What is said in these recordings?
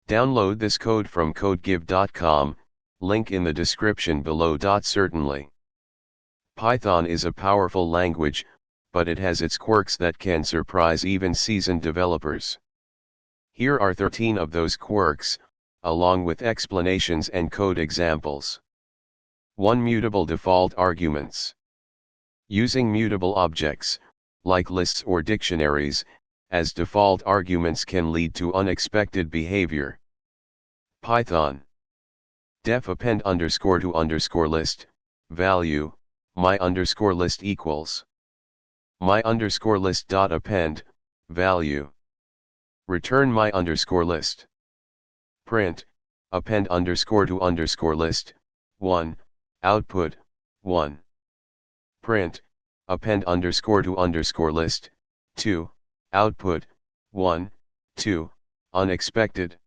Download this code from codegive.com, link in the description below. Certainly. Python is a powerful language, but it has its quirks that can surprise even seasoned developers. Here are 13 of those quirks, along with explanations and code examples. 1. Mutable default arguments. Using mutable objects, like lists or dictionaries, as default arguments can lead to unexpected behavior. Python. Def append _to _list, value, my _list equals. My _list dot append, value. Return my _list. Print, append _to _list, 1, output, 1. Print, append _to _list, 2, output, 1, 2, unexpected.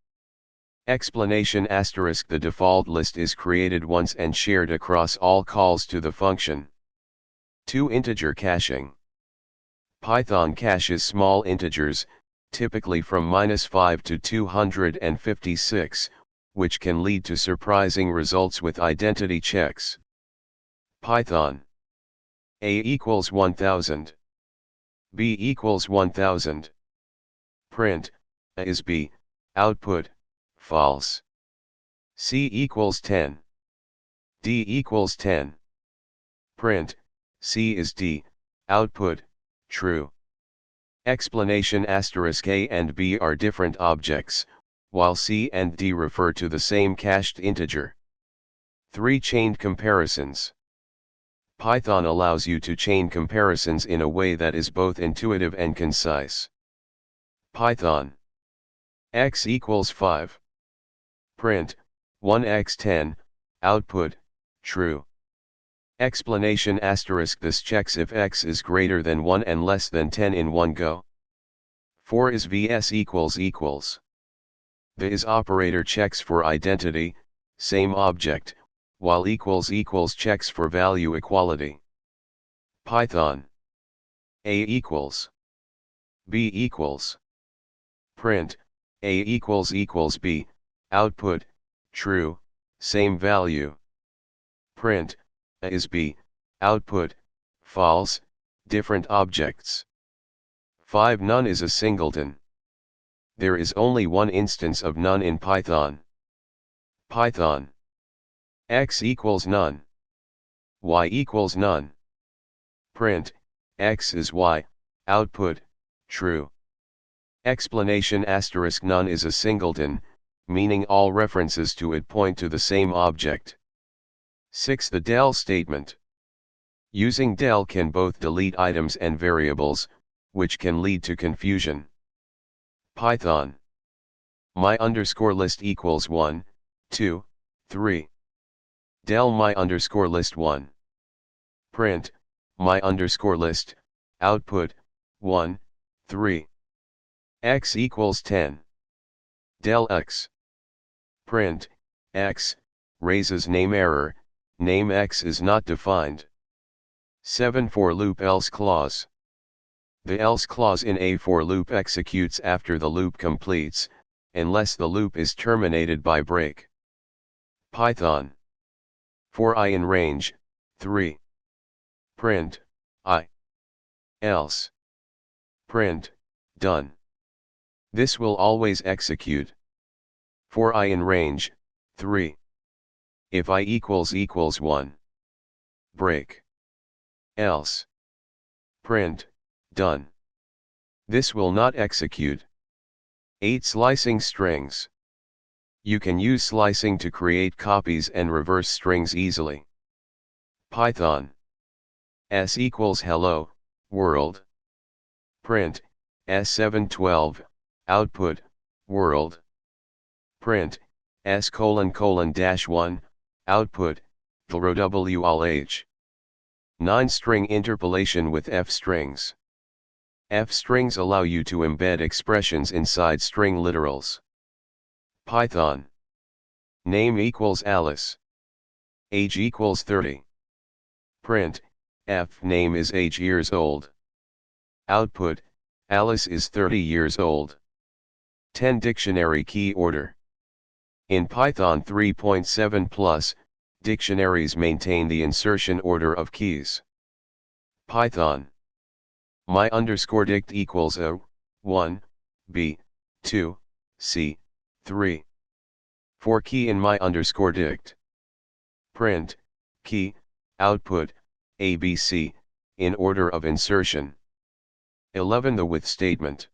Explanation ** The default list is created once and shared across all calls to the function. 2. Integer caching. Python caches small integers, typically from -5 to 256, which can lead to surprising results with identity checks. Python. A equals 1000. B equals 1000. Print, A is B, output, false. C equals 10. D equals 10. Print, C is D, output, true. Explanation ** A and B are different objects, while C and D refer to the same cached integer. 3. Chained comparisons. Python allows you to chain comparisons in a way that is both intuitive and concise. Python. X equals 5. Print, 1x10, output, true. Explanation ** This checks if x is greater than 1 and less than 10 in one go. 4 is vs equals. The is operator checks for identity, same object, while equals checks for value equality. Python. A equals. B equals. Print, A equals B, output, true, same value. Print, A is B, output, false, different objects. 5. None is a singleton. There is only one instance of none in Python. Python. X equals none. Y equals none. Print, X is Y, output, true. Explanation ** None is a singleton, meaning all references to it point to the same object. 6. The del statement. Using del can both delete items and variables, which can lead to confusion. Python. My _list equals 1, 2, 3. Del my _list 1. Print, my _list, output, 1, 3. X equals 10. Del x. Print, x, raises name error, name x is not defined. 7. For loop else clause. The else clause in a for loop executes after the loop completes, unless the loop is terminated by break. Python. For I in range, 3. Print, I. Else. Print, done. This will always execute. For I in range, 3. If I equals 1. Break. Else. Print, done. This will not execute. 8. Slicing strings. You can use slicing to create copies and reverse strings easily. Python. S equals hello, world. Print, S712, output, world. Print, S:::-1, output, WLH. 9. String interpolation with F strings. F strings allow you to embed expressions inside string literals. Python. Name equals Alice. Age equals 30. Print, F name is age years old. Output, Alice is 30 years old. 10. Dictionary key order. In Python 3.7 plus, dictionaries maintain the insertion order of keys. Python. My underscore dict equals a, 1, b, 2, c, 3. For key in my underscore dict. Print, key, output, ABC, in order of insertion. 11. The with statement.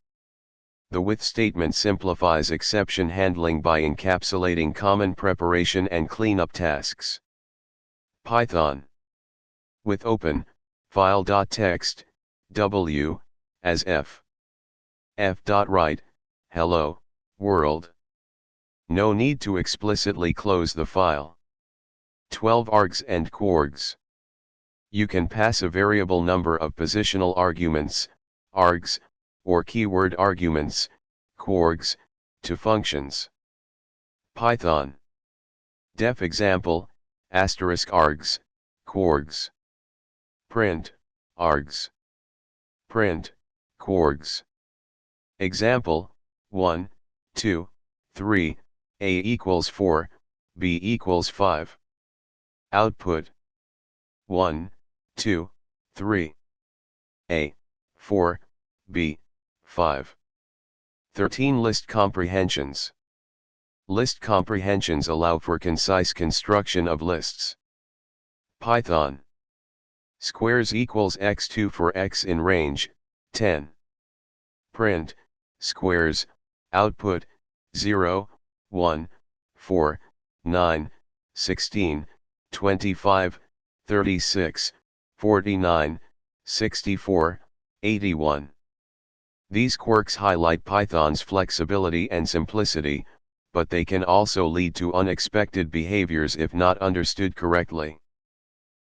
The with statement simplifies exception handling by encapsulating common preparation and cleanup tasks. Python. With open, file.text, w, as f. f.write, hello, world. No need to explicitly close the file. 12. Args and Quirks. You can pass a variable number of positional arguments, args, or keyword arguments, Quirks, to functions. Python. Def example, *args, Quirks. Print, args. Print, Quirks. Example, 1, 2, 3, a equals 4, b equals 5. Output, 1, 2, 3. A, 4, b, 5. 13. List comprehensions. List comprehensions allow for concise construction of lists. Python. Squares equals x2 for x in range, 10. Print, squares, output, 0, 1, 4, 9, 16, 25, 36, 49, 64, 81. These quirks highlight Python's flexibility and simplicity, but they can also lead to unexpected behaviors if not understood correctly.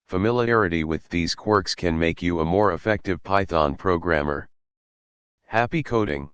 Familiarity with these quirks can make you a more effective Python programmer. Happy coding!